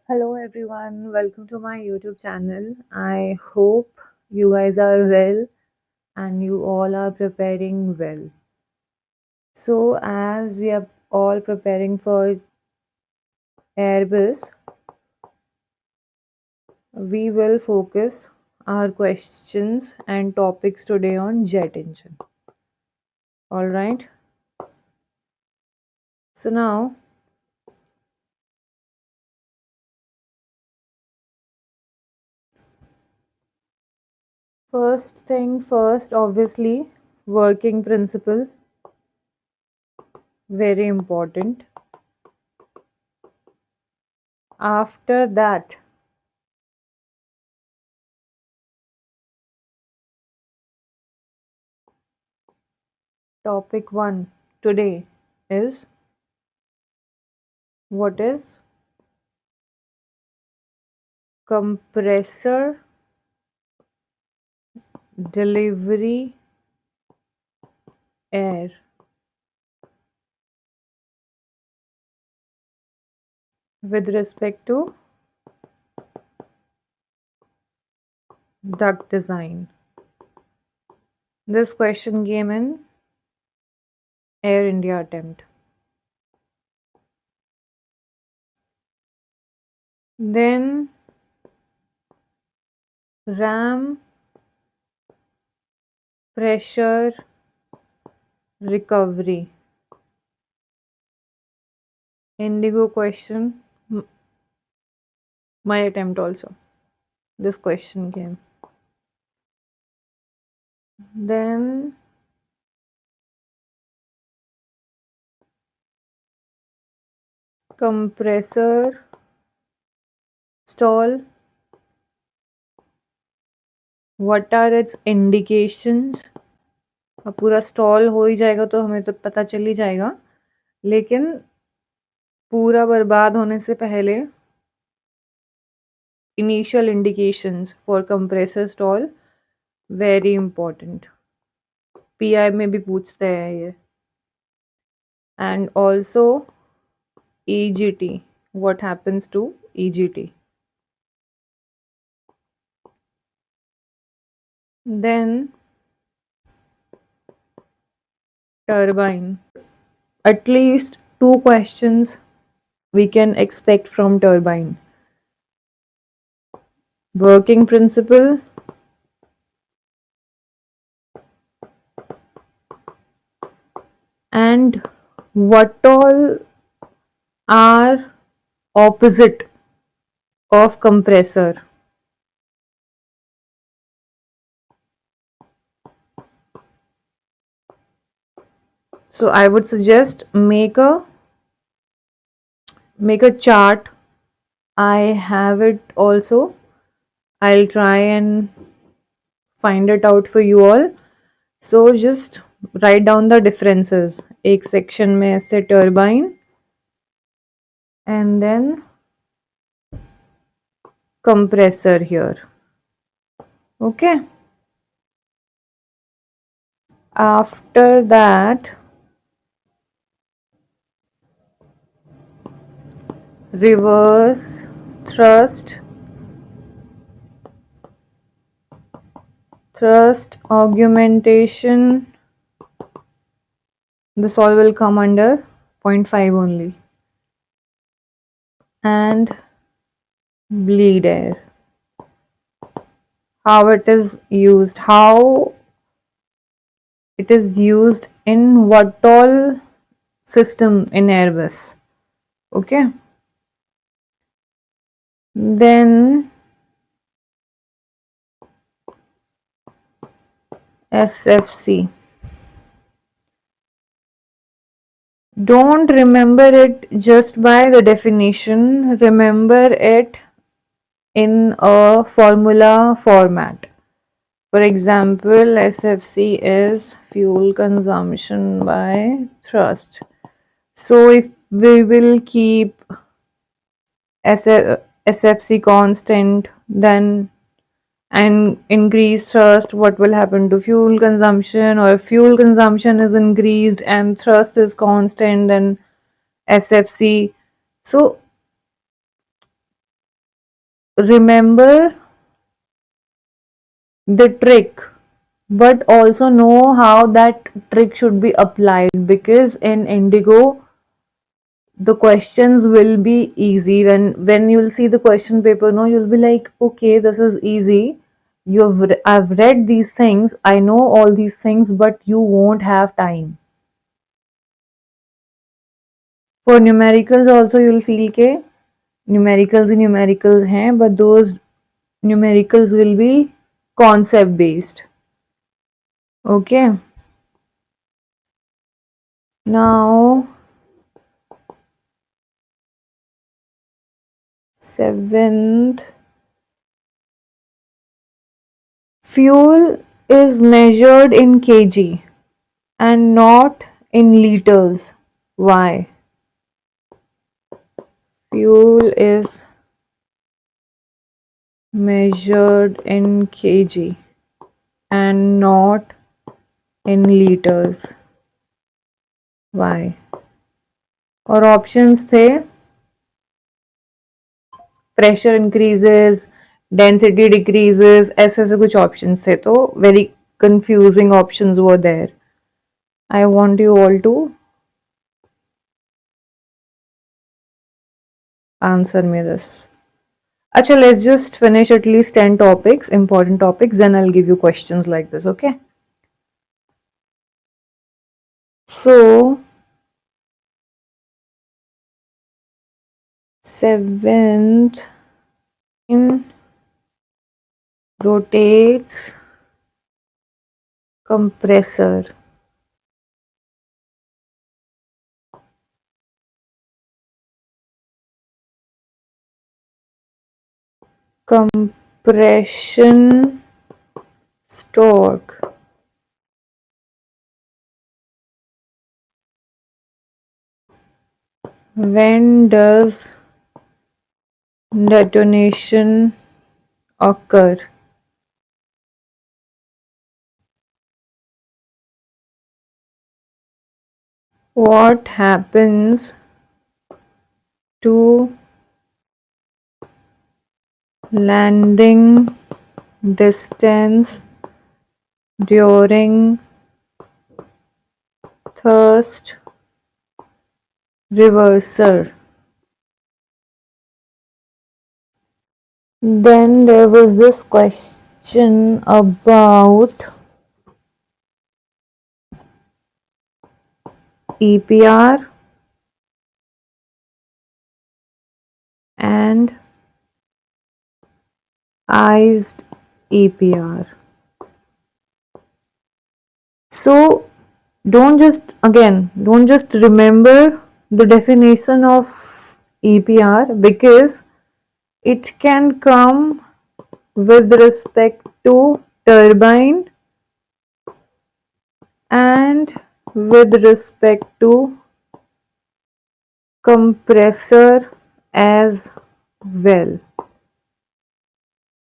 Hello everyone, welcome to my YouTube channel. I hope you guys are well and you all are preparing well. So, as we are all preparing for Airbus, we will focus our questions and topics today on jet engine. Alright, so now first thing first, obviously, working principle, very important. After that, topic 1 today is what is compressor delivery air with respect to duct design. This question came in Air India attempt. Then ram pressure recovery. Indigo question. My attempt also. This question came. Then compressor stall. What are its indications? अब पूरा stall हो ही जाएगा तो हमें तो पता चल ही जाएगा, लेकिन पूरा बर्बाद होने से पहले initial indications for compressor stall very important. PI में भी पूछते हैं ये. And also EGT, what happens to EGT? Then turbine. At least 2 questions we can expect from turbine. Working principle, and what all are opposite of compressor. So I would suggest make a chart. I have it also. I'll try and find it out for you all. So just write down the differences. एक section में ऐसे turbine and then compressor here. Okay. After that, reverse thrust augmentation. This all will come under 0.5 only. And bleed air. How it is used. How it is used in what all system in Airbus. Okay. Then SFC. Don't remember it just by the definition. Remember it in a formula format. For example, SFC is fuel consumption by thrust. So if we will keep SFC constant, then and increase thrust, what will happen to fuel consumption? Or if fuel consumption is increased and thrust is constant, then SFC. So remember the trick, but also know how that trick should be applied, because in Indigo the questions will be easy. When you'll see the question paper, no, you'll be like, okay, this is easy. I've read these things, I know all these things, but you won't have time. For numericals also you'll feel के numericals ही numericals हैं, but those numericals will be concept based. Okay, now 7th, fuel is measured in kg and not in liters. Why? Fuel is measured in kg and not in liters. Why? और options थे pressure increases, density decreases, ऐसे ऐसे कुछ options थे, तो very confusing options were there. I want you all to answer me this. Acha, let's just finish at least 10 topics, important topics, then I'll give you questions like this, okay? So, 7th, in rotates compressor. Compression torque. When does detonation occur? What happens to landing distance during thrust reversal? Then there was this question about EPR and iced EPR. So don't just remember the definition of EPR, because it can come with respect to turbine and with respect to compressor as well.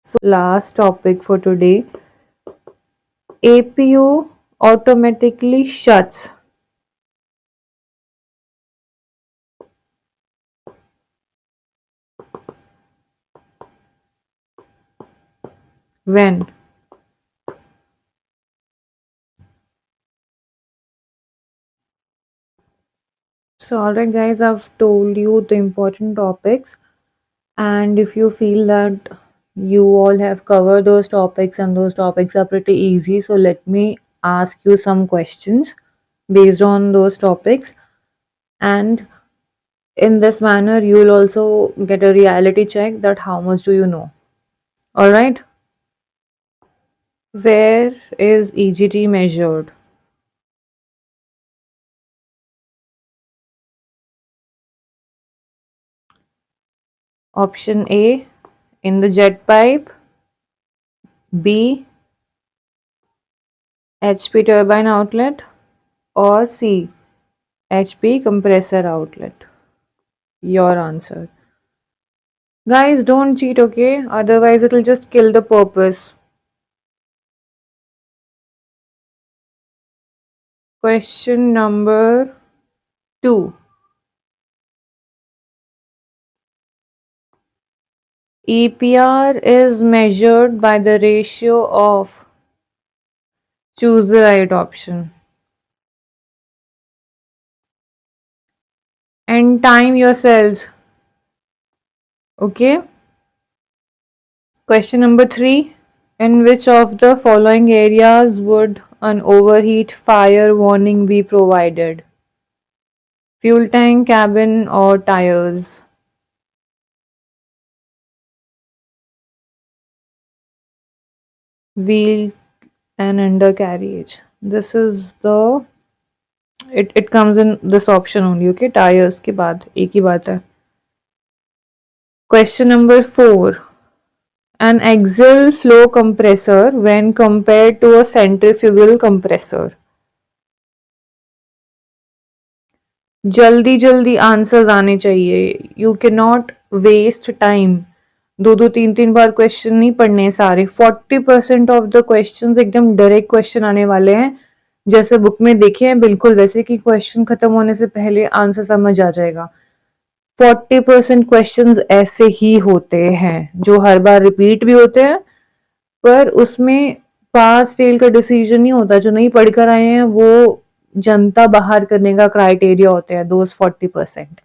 So last topic for today, APU automatically shuts when? So alright guys, I've told you the important topics, and if you feel that you all have covered those topics and those topics are pretty easy, so let me ask you some questions based on those topics, and in this manner you'll also get a reality check that how much do you know. All right, where is EGT measured? Option A, in the jet pipe. B, HP turbine outlet. Or C, HP compressor outlet. Your answer. Guys, don't cheat, okay? Otherwise it'll just kill the purpose. Question number 2. EPR is measured by the ratio of, choose the right option, and time your cells. Okay. Question number 3. In which of the following areas would an overheat fire warning be provided? Fuel tank, cabin, or tires? Wheel and undercarriage. This is the, it comes in this option only. Okay, tires के बाद एक ही बात है. Question number 4. An axial flow compressor when compared to a centrifugal compressor. जल्दी जल्दी answers आने चाहिए. You can not waste time. दो दो तीन तीन बार क्वेश्चन नहीं पढ़ने सारे. 40% ऑफ द क्वेश्चंस एकदम डायरेक्ट क्वेश्चन आने वाले हैं, जैसे बुक में देखे हैं बिल्कुल वैसे कि क्वेश्चन खत्म होने से पहले आंसर समझ आ जाएगा. 40% क्वेश्चंस ऐसे ही होते हैं जो हर बार रिपीट भी होते हैं, पर उसमें पास फेल का डिसीजन नहीं होता. जो नहीं पढ़कर आए हैं वो जनता बाहर करने का क्राइटेरिया होते हैं दोज 40%.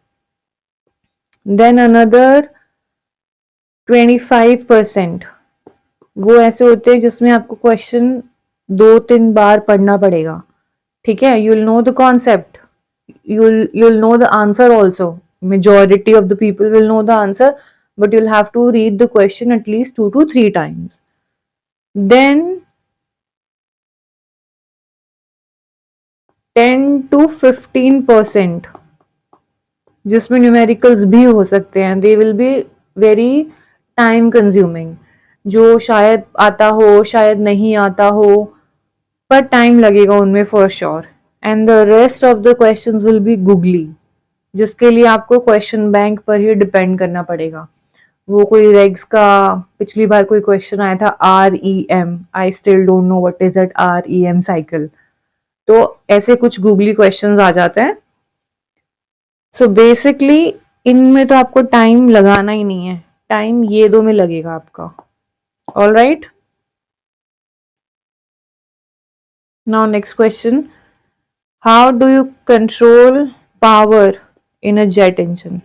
देन अनदर 25% वो ऐसे होते हैं जिसमें आपको क्वेश्चन 2-3 बार पढ़ना पड़ेगा. ठीक है, you will know the concept, you'll know the answer also. Majority of the people will know the answer, but you'll have to read the question at least 2 to 3 times. Then 10 to 15% जिसमें numericals भी हो सकते हैं. They will be very time consuming, जो शायद आता हो शायद नहीं आता हो, पर टाइम लगेगा उनमें for sure. And the rest of the questions will be googly, जिसके लिए आपको क्वेश्चन बैंक पर ही डिपेंड करना पड़ेगा. वो कोई रेग्स का पिछली बार कोई क्वेश्चन आया था, REM, I still don't know what is that REM cycle. तो ऐसे कुछ गूगली क्वेश्चंस आ जाते हैं. सो बेसिकली इनमें तो आपको टाइम लगाना ही नहीं है, टाइम ये दो में लगेगा आपका. All right, now next question. How do you control power in a jet engine?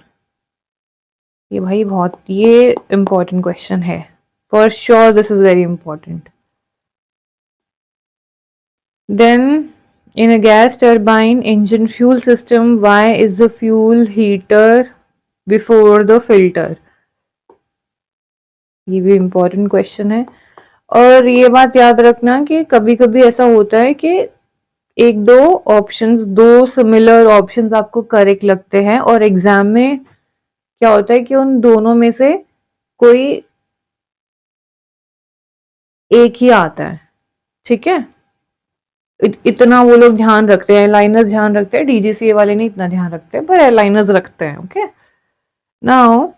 ये भाई बहुत ये इंपॉर्टेंट क्वेश्चन है. For sure this is very important. Then in a gas turbine engine fuel system, why is the fuel heater before the filter? ये भी important question है. और ये बात याद रखना कि कभी कभी ऐसा होता है कि एक दो ऑप्शंस, दो सिमिलर ऑप्शंस आपको करेक्ट लगते हैं, और एग्जाम में क्या होता है कि उन दोनों में से कोई एक ही आता है. ठीक है, इतना वो लोग ध्यान रखते हैं, एयरलाइनर्स ध्यान रखते हैं, DGCA वाले नहीं इतना ध्यान रखते हैं, पर एयरलाइनर्स रखते हैं. Okay, now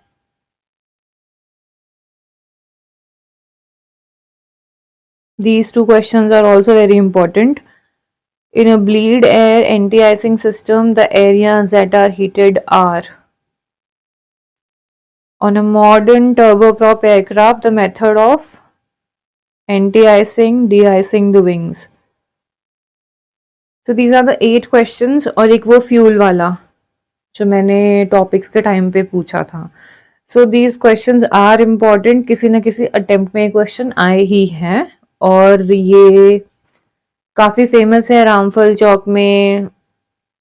these two questions are also very important. In a bleed air anti-icing system, the areas that are heated are, on a modern turboprop aircraft, the method of anti-icing, de-icing the wings. So these are the 8 questions, और एक वो fuel वाला जो मैंने topics के time पे पूछा था. So these questions are important, किसी न किसी अटेम्प्ट में क्वेश्चन आए ही हैं, और ये काफ़ी फेमस है रामफल चौक में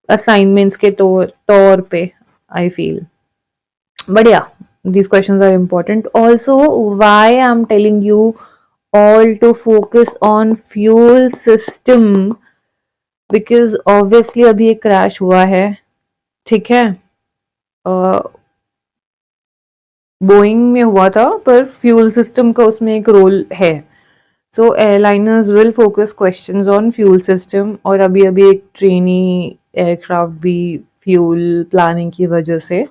असाइनमेंट्स के तौर पे, आई फील. बट या, these questions are important. Also, why I'm telling you all to focus on fuel system, because obviously अभी एक क्रैश हुआ है. ठीक है, बोइंग में हुआ था, पर फ्यूल सिस्टम का उसमें एक रोल है. So airliners will focus questions on fuel system, और अभी अभी एक ट्रेनी एयरक्राफ्ट भी फ्यूल प्लानिंग की वजह से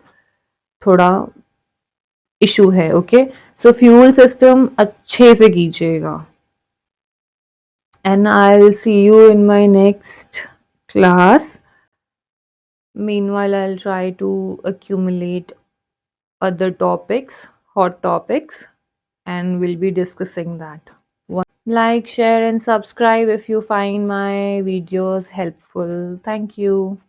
थोड़ा इशू है. ओके, सो फ्यूल सिस्टम अच्छे से कीजिएगा. And I will see you in my next class. Meanwhile, I'll try to accumulate other topics. hot topics and we'll be discussing that. Like, share, and subscribe if you find my videos helpful. Thank you.